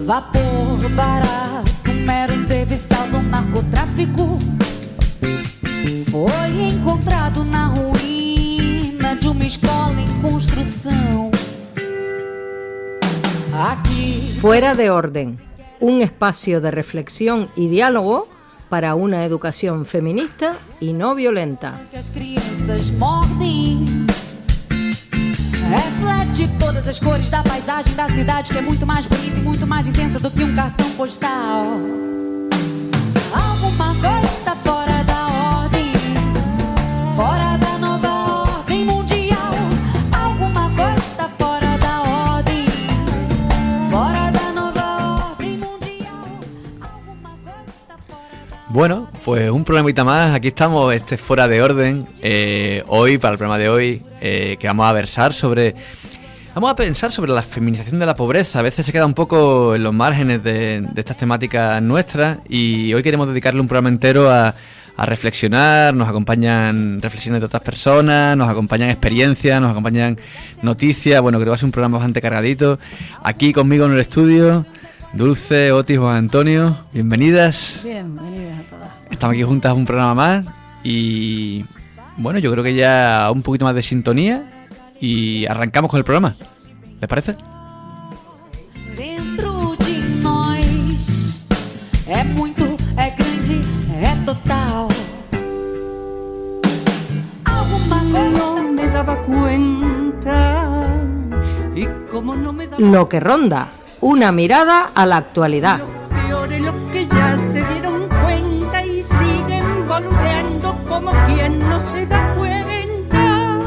Vapor barato, mero serviçal do narcotráfico, foi encontrado na ruína de uma escola em construção. Aquí. Fuera de orden, un espacio de reflexión y diálogo para una educación feminista y no violenta. Que as crianças mordem. Reflete todas as cores da paisagem da cidade, que é muito mais bonita e muito mais intensa do que um cartão postal. Alguma coisa está fora da ordem, fora da nova ordem mundial. Alguma coisa está fora da ordem, fora da nova ordem mundial. Alguma coisa está fora da... Bueno, pues un programita más, aquí estamos, fuera de orden, hoy, para el programa de hoy, que vamos a pensar sobre la feminización de la pobreza. A veces se queda un poco en los márgenes de estas temáticas nuestras, y hoy queremos dedicarle un programa entero a reflexionar. Nos acompañan reflexiones de otras personas, nos acompañan experiencias, nos acompañan noticias. Bueno, creo que va a ser un programa bastante cargadito. Aquí conmigo en el estudio, Dulce, Otis, Juan Antonio, bienvenidas. Bienvenidas a todas. Estamos aquí juntas un programa más y bueno, yo creo que ya un poquito más de sintonía y arrancamos con el programa. ¿Les parece? Dentro de nós é muito, é grande, é total. Alguma coisa no me daba cuenta y como no me daba Lo que ronda, una mirada a la actualidad. los peores los que ya se dieron cuenta y siguen boludeando como quien no se da cuenta.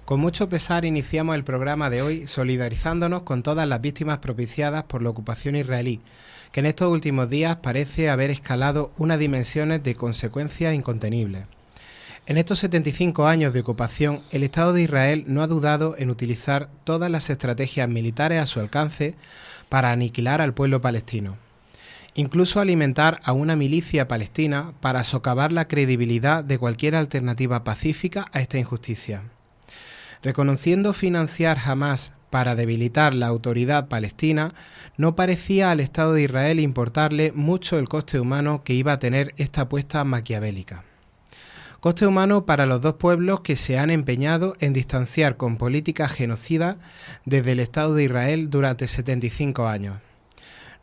Con mucho pesar iniciamos el programa de hoy solidarizándonos con todas las víctimas propiciadas por la ocupación israelí, que en estos últimos días parece haber escalado unas dimensiones de consecuencias incontenibles. En estos 75 años de ocupación, el Estado de Israel no ha dudado en utilizar todas las estrategias militares a su alcance para aniquilar al pueblo palestino. Incluso alimentar a una milicia palestina para socavar la credibilidad de cualquier alternativa pacífica a esta injusticia. Reconociendo financiar Hamás para debilitar la autoridad palestina, no parecía al Estado de Israel importarle mucho el coste humano que iba a tener esta apuesta maquiavélica. Coste humano para los dos pueblos que se han empeñado en distanciar con políticas genocidas desde el Estado de Israel durante 75 años.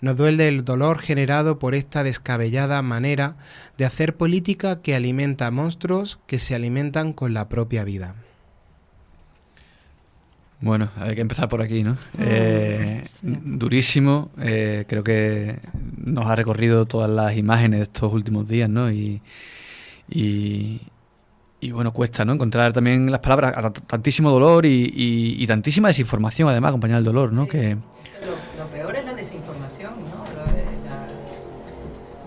Nos duele el dolor generado por esta descabellada manera de hacer política que alimenta monstruos que se alimentan con la propia vida. Bueno, hay que empezar por aquí, ¿no? Sí. Durísimo, creo que nos ha recorrido todas las imágenes de estos últimos días, ¿no? Y bueno, cuesta, ¿no? Encontrar también las palabras, tantísimo dolor y tantísima desinformación, además, acompañada del dolor, ¿no? Sí. Que Lo peor es la desinformación, ¿no?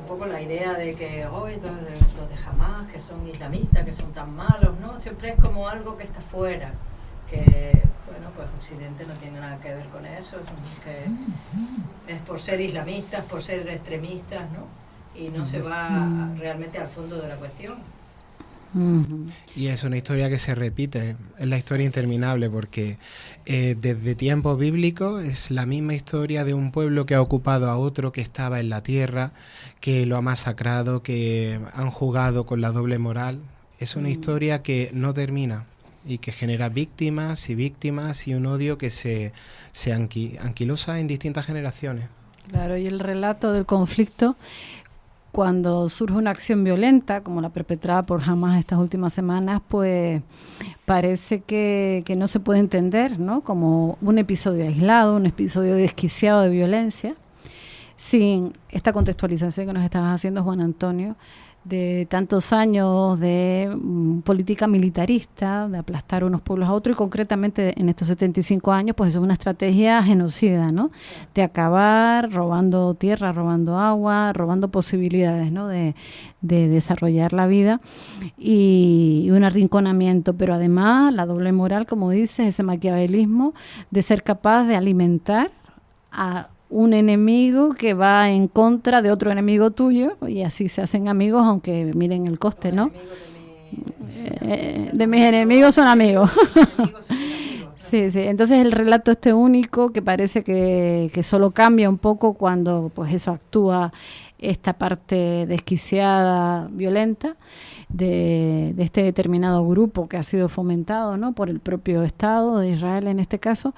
Un poco la idea de que hoy los de Hamás, que son islamistas, que son tan malos, ¿no? Siempre es como algo que está fuera, que, bueno, pues Occidente no tiene nada que ver con eso, que es por ser islamistas, por ser extremistas, ¿no? Y no se va realmente al fondo de la cuestión. Y es una historia que se repite, es la historia interminable, porque desde tiempos bíblicos es la misma historia de un pueblo que ha ocupado a otro, que estaba en la tierra, que lo ha masacrado, que han jugado con la doble moral. Es una historia que no termina y que genera víctimas y un odio que se anquilosa en distintas generaciones. Claro, y el relato del conflicto, cuando surge una acción violenta, como la perpetrada por Hamás estas últimas semanas, pues parece que no se puede entender, ¿no? Como un episodio aislado, un episodio desquiciado de violencia, sin esta contextualización que nos estabas haciendo, Juan Antonio, de tantos años de política militarista, de aplastar unos pueblos a otros, y concretamente en estos 75 años, pues es una estrategia genocida, ¿no? De acabar robando tierra, robando agua, robando posibilidades, ¿no? De desarrollar la vida, y un arrinconamiento, pero además la doble moral, como dices, ese maquiavelismo de ser capaz de alimentar a un enemigo que va en contra de otro enemigo tuyo, y así se hacen amigos, aunque miren el coste, ¿no? De mis enemigos son amigos. Sí, sí. Entonces el relato este único que parece que solo cambia un poco cuando pues eso actúa esta parte desquiciada, violenta de este determinado grupo que ha sido fomentado, ¿no?, por el propio Estado de Israel en este caso.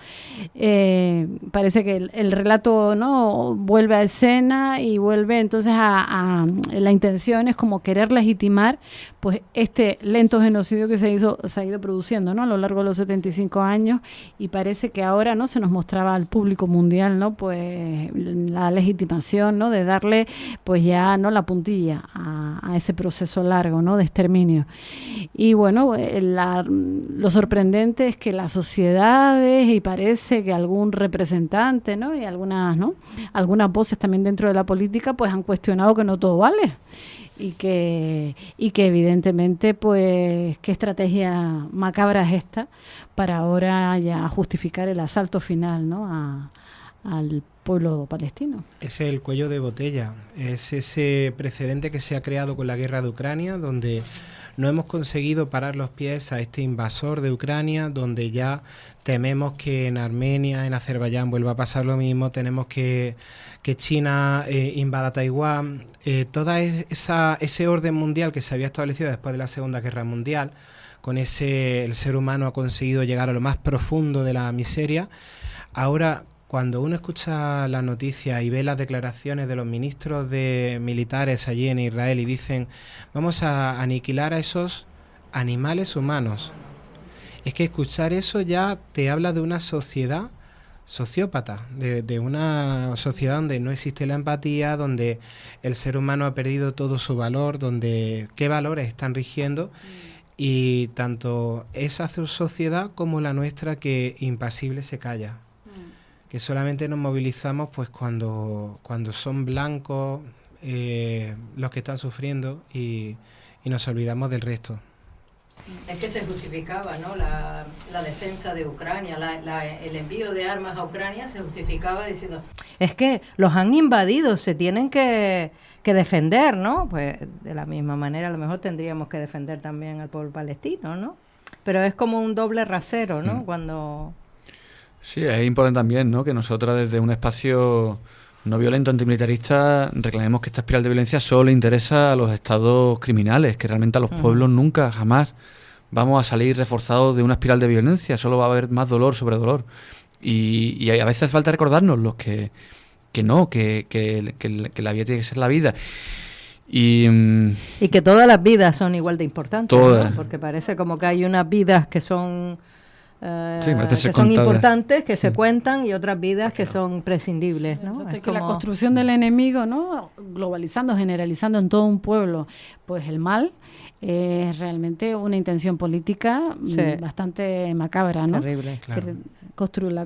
Parece que el relato, ¿no?, vuelve a escena y vuelve entonces a la intención es como querer legitimar pues este lento genocidio que se ha ido produciendo, ¿no?, a lo largo de los 75 años, y parece que ahora, ¿no?, se nos mostraba al público mundial, ¿no?, pues la legitimación, ¿no?, de darle pues ya, ¿no?, la puntilla a ese proceso largo, ¿no?, de exterminio. Y bueno, lo sorprendente es que las sociedades, y parece que algún representante, ¿no?, y algunas voces también dentro de la política pues han cuestionado que no todo vale. Y que evidentemente pues qué estrategia macabra es esta para ahora ya justificar el asalto final, ¿no?, al pueblo palestino. Es el cuello de botella, es ese precedente que se ha creado con la guerra de Ucrania, donde no hemos conseguido parar los pies a este invasor de Ucrania, donde ya tememos que en Armenia, en Azerbaiyán vuelva a pasar lo mismo, tenemos que China invada Taiwán, toda ese orden mundial que se había establecido después de la Segunda Guerra Mundial, con el ser humano ha conseguido llegar a lo más profundo de la miseria. Ahora, cuando uno escucha las noticias y ve las declaraciones de los ministros militares allí en Israel y dicen vamos a aniquilar a esos animales humanos, es que escuchar eso ya te habla de una sociedad sociópata, de una sociedad donde no existe la empatía, donde el ser humano ha perdido todo su valor, donde qué valores están rigiendo, y tanto esa sociedad como la nuestra que impasible se calla. Que solamente nos movilizamos pues cuando son blancos los que están sufriendo y nos olvidamos del resto. Es que se justificaba, ¿no?, la defensa de Ucrania, el envío de armas a Ucrania se justificaba diciendo... Es que los han invadido, se tienen que defender, ¿no? Pues de la misma manera a lo mejor tendríamos que defender también al pueblo palestino, ¿no? Pero es como un doble rasero, ¿no? Cuando... Sí, es importante también, ¿no?, que nosotras desde un espacio no violento, antimilitarista, reclamemos que esta espiral de violencia solo interesa a los estados criminales, que realmente a los pueblos nunca, jamás vamos a salir reforzados de una espiral de violencia, solo va a haber más dolor sobre dolor. Y a veces hace falta recordarnos los que la vida tiene que ser la vida. Y que todas las vidas son igual de importantes, todas, ¿no? Porque parece como que hay unas vidas que son... que son importantes, que se cuentan, y otras vidas que son prescindibles, ¿no? Exacto, Es que la como... construcción del enemigo, ¿no?, globalizando, generalizando en todo un pueblo, pues el mal es realmente una intención política bastante macabra, ¿no? Terrible, claro.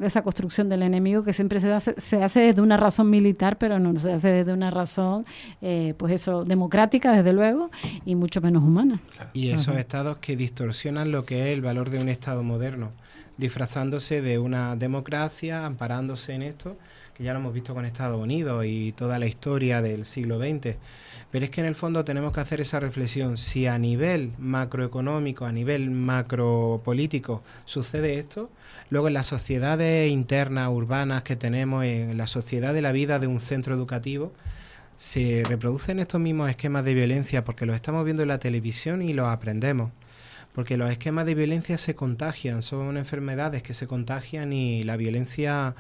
Esa construcción del enemigo que siempre se hace desde una razón militar, pero no se hace desde una razón, pues eso, democrática, desde luego, y mucho menos humana. Y esos estados que distorsionan lo que es el valor de un estado moderno, disfrazándose de una democracia, amparándose en esto, que ya lo hemos visto con Estados Unidos y toda la historia del siglo XX. Pero es que en el fondo tenemos que hacer esa reflexión. Si a nivel macroeconómico, a nivel macropolítico sucede esto, luego en las sociedades internas, urbanas que tenemos, en la sociedad de la vida de un centro educativo, se reproducen estos mismos esquemas de violencia porque los estamos viendo en la televisión y los aprendemos. Porque los esquemas de violencia se contagian, son enfermedades que se contagian, y la violencia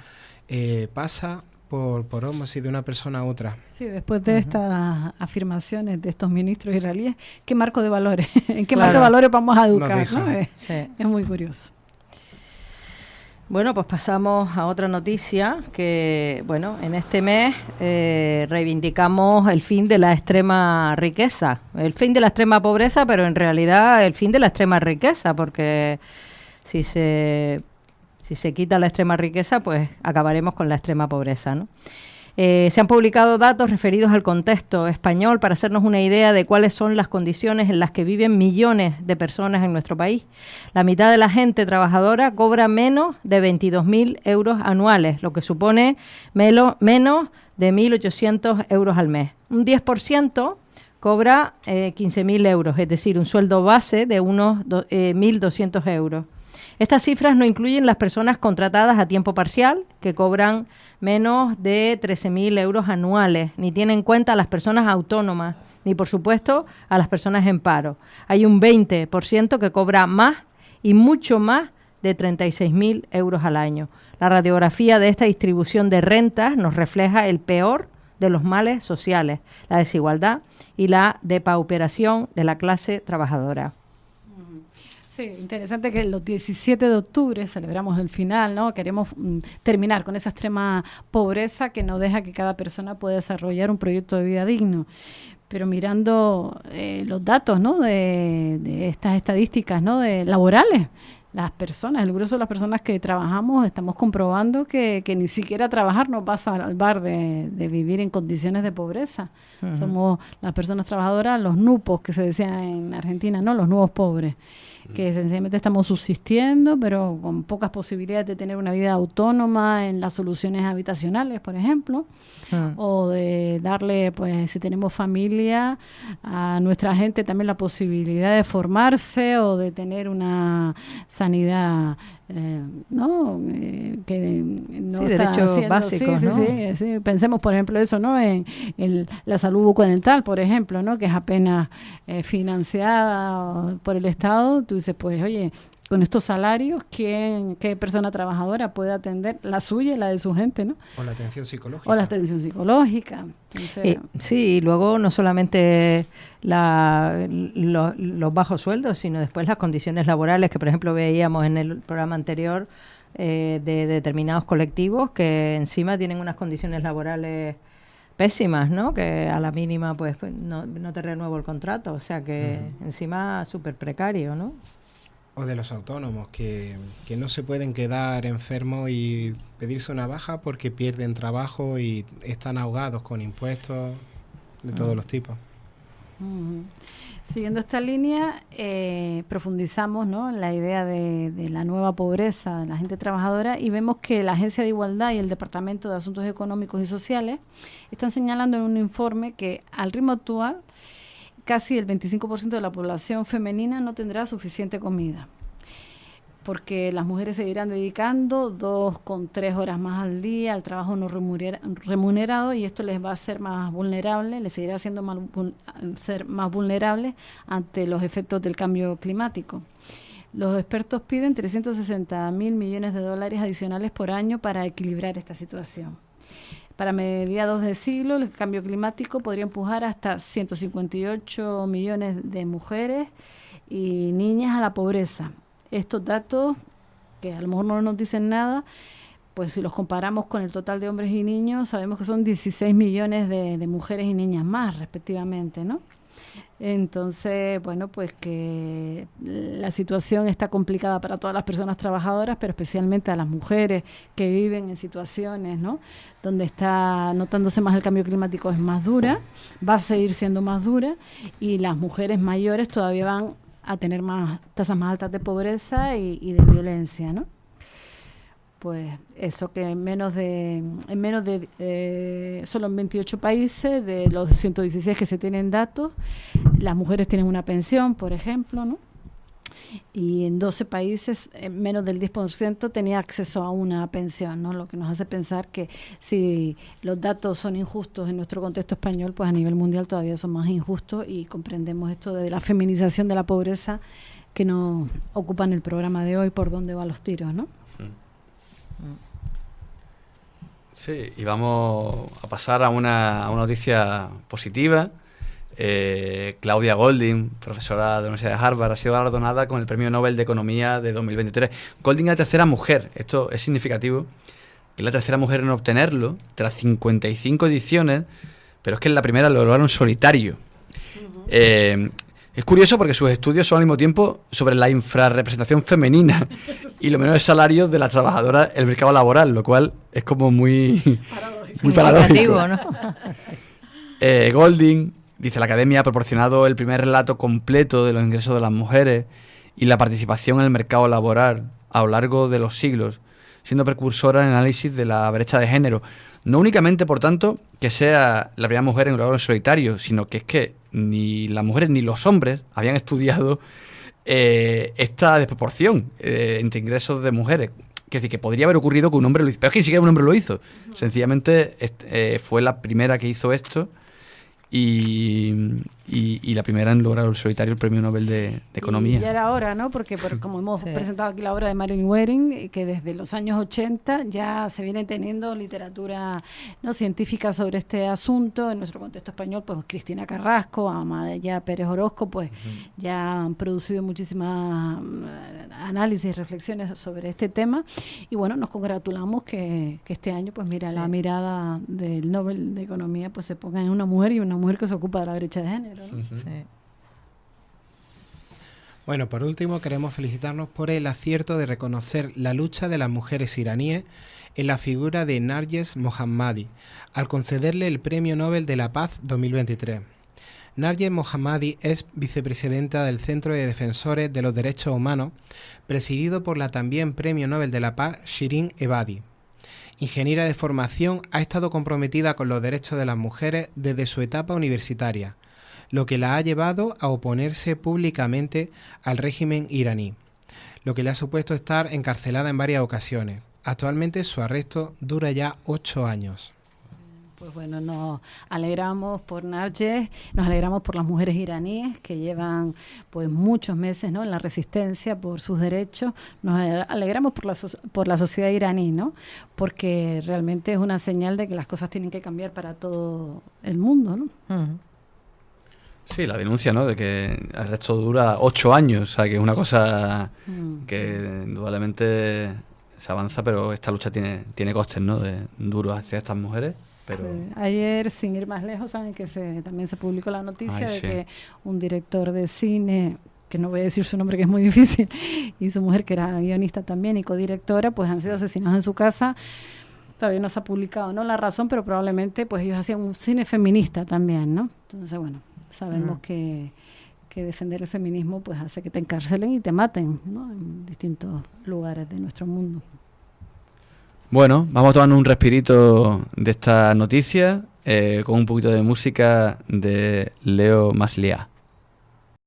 pasa por ósmosis de una persona a otra. Sí, después de estas afirmaciones de estos ministros israelíes, ¿qué marco de valores? ¿En qué marco de valores vamos a educar? ¿No? Es muy curioso. Bueno, pues pasamos a otra noticia que, bueno, en este mes reivindicamos el fin de la extrema riqueza, el fin de la extrema pobreza, pero en realidad el fin de la extrema riqueza, porque si se quita la extrema riqueza, pues acabaremos con la extrema pobreza, ¿no? Se han publicado datos referidos al contexto español para hacernos una idea de cuáles son las condiciones en las que viven millones de personas en nuestro país. La mitad de la gente trabajadora cobra menos de 22.000 euros anuales, lo que supone menos de 1.800 euros al mes. Un 10% cobra 15.000 euros, es decir, un sueldo base de unos 1.200 euros. Estas cifras no incluyen las personas contratadas a tiempo parcial, que cobran menos de 13.000 euros anuales, ni tienen en cuenta a las personas autónomas, ni por supuesto a las personas en paro. Hay un 20% que cobra más y mucho más de 36.000 euros al año. La radiografía de esta distribución de rentas nos refleja el peor de los males sociales, la desigualdad y la depauperación de la clase trabajadora. Sí, interesante que los 17 de octubre celebramos el final, ¿no? Queremos terminar con esa extrema pobreza que no deja que cada persona pueda desarrollar un proyecto de vida digno. Pero mirando los datos, ¿no? de estas estadísticas, ¿no? de laborales, las personas, el grueso de las personas que trabajamos, estamos comprobando que ni siquiera trabajar nos va a salvar de vivir en condiciones de pobreza. Uh-huh. Somos las personas trabajadoras, los nupos, que se decía en Argentina, ¿no? Los nuevos pobres, que sencillamente estamos subsistiendo, pero con pocas posibilidades de tener una vida autónoma en las soluciones habitacionales, por ejemplo, o de darle, pues, si tenemos familia, a nuestra gente también la posibilidad de formarse o de tener una sanidad, ¿no? Que no sí, está derechos haciendo, básicos, ¿no? Sí. Pensemos, por ejemplo, eso, ¿no? En la salud bucodental, por ejemplo, ¿no? Que es apenas financiada por el Estado. Tú dices, pues, oye, con estos salarios, ¿qué persona trabajadora puede atender la suya y la de su gente, ¿no? O la atención psicológica. O la atención psicológica. Entonces, sí, y luego no solamente los bajos sueldos, sino después las condiciones laborales que, por ejemplo, veíamos en el programa anterior de determinados colectivos que encima tienen unas condiciones laborales pésimas, ¿no? Que a la mínima pues no te renuevo el contrato, o sea que encima súper precario, ¿no? O de los autónomos, que no se pueden quedar enfermos y pedirse una baja porque pierden trabajo y están ahogados con impuestos de todos los tipos. Siguiendo esta línea, profundizamos, ¿no? en la idea de la nueva pobreza de la gente trabajadora y vemos que la Agencia de Igualdad y el Departamento de Asuntos Económicos y Sociales están señalando en un informe que al ritmo actual casi el 25% de la población femenina no tendrá suficiente comida, porque las mujeres seguirán dedicando 2,3 horas más al día al trabajo no remunerado y esto les va a hacer más vulnerables, les seguirá haciendo ser más vulnerables ante los efectos del cambio climático. Los expertos piden 360.000 millones de dólares adicionales por año para equilibrar esta situación. Para mediados de siglo, el cambio climático podría empujar hasta 158 millones de mujeres y niñas a la pobreza. Estos datos, que a lo mejor no nos dicen nada, pues si los comparamos con el total de hombres y niños, sabemos que son 16 millones de mujeres y niñas más, respectivamente, ¿no? Entonces, bueno, pues que la situación está complicada para todas las personas trabajadoras, pero especialmente a las mujeres que viven en situaciones, ¿no? donde está notándose más el cambio climático es más dura, va a seguir siendo más dura y las mujeres mayores todavía van a tener más tasas más altas de pobreza y de violencia, ¿no? Pues eso, que solo en 28 países de los 116 que se tienen datos, las mujeres tienen una pensión, por ejemplo, ¿no? Y en 12 países menos del 10% tenía acceso a una pensión, ¿no? Lo que nos hace pensar que si los datos son injustos en nuestro contexto español, pues a nivel mundial todavía son más injustos y comprendemos esto de la feminización de la pobreza que nos ocupa en el programa de hoy, por dónde van los tiros, ¿no? Sí, y vamos a pasar a una noticia positiva. Claudia Goldin, profesora de la Universidad de Harvard, ha sido galardonada con el Premio Nobel de Economía de 2023. Goldin es la tercera mujer, esto es significativo, es la tercera mujer en obtenerlo, tras 55 ediciones, pero es que en la primera lo lograron solitario. Es curioso porque sus estudios son al mismo tiempo sobre la infrarrepresentación femenina y los menores salarios de las trabajadoras en el mercado laboral, lo cual es como muy paradójico, ¿no? Goldin dice: la Academia ha proporcionado el primer relato completo de los ingresos de las mujeres y la participación en el mercado laboral a lo largo de los siglos, siendo precursora en el análisis de la brecha de género. No únicamente, por tanto, que sea la primera mujer en lograrlo en solitario, sino que es que ni las mujeres ni los hombres habían estudiado esta desproporción entre ingresos de mujeres. Que decir, que podría haber ocurrido que un hombre lo hizo, pero es que ni siquiera un hombre lo hizo. Sencillamente fue la primera que hizo esto y la primera en lograr el solitario el Premio Nobel de Economía. Y ya era hora, ¿no? Porque como hemos presentado aquí la obra de Marilyn Waring, que desde los años 80 ya se viene teniendo literatura no científica sobre este asunto. En nuestro contexto español, pues Cristina Carrasco, Amaya Pérez Orozco, pues ya han producido muchísimas análisis y reflexiones sobre este tema. Y bueno, nos congratulamos que este año, pues mira, la mirada del Nobel de Economía pues se ponga en una mujer y una mujer que se ocupa de la brecha de género, ¿no? Sí. Bueno, por último queremos felicitarnos por el acierto de reconocer la lucha de las mujeres iraníes en la figura de Narges Mohammadi, al concederle el Premio Nobel de la Paz 2023. Narges Mohammadi es vicepresidenta del Centro de Defensores de los Derechos Humanos, presidido por la también Premio Nobel de la Paz Shirin Ebadi. Ingeniera de formación, ha estado comprometida con los derechos de las mujeres desde su etapa universitaria, lo que la ha llevado a oponerse públicamente al régimen iraní, lo que le ha supuesto estar encarcelada en varias ocasiones. Actualmente su arresto dura ya 8 años. Pues bueno, nos alegramos por Narges, nos alegramos por las mujeres iraníes que llevan pues muchos meses, ¿no?, en la resistencia por sus derechos. Nos alegramos por la sociedad iraní, ¿no?, porque realmente es una señal de que las cosas tienen que cambiar para todo el mundo, ¿no? Sí, la denuncia, ¿no?, de que el arresto dura 8 años, o sea, que es una cosa que indudablemente se avanza, pero esta lucha tiene costes, ¿no?, duros hacia estas mujeres. Pero... Sí. Ayer, sin ir más lejos, saben que también se publicó la noticia de que un director de cine, que no voy a decir su nombre que es muy difícil, y su mujer, que era guionista también y codirectora, pues han sido asesinados en su casa. Todavía no se ha publicado, ¿no?, la razón, pero probablemente pues ellos hacían un cine feminista también, ¿no? Entonces, bueno, sabemos que defender el feminismo pues hace que te encarcelen y te maten, ¿no?, en distintos lugares de nuestro mundo. Bueno, vamos a tomar un respirito de esta noticia con un poquito de música de Leo Maslia.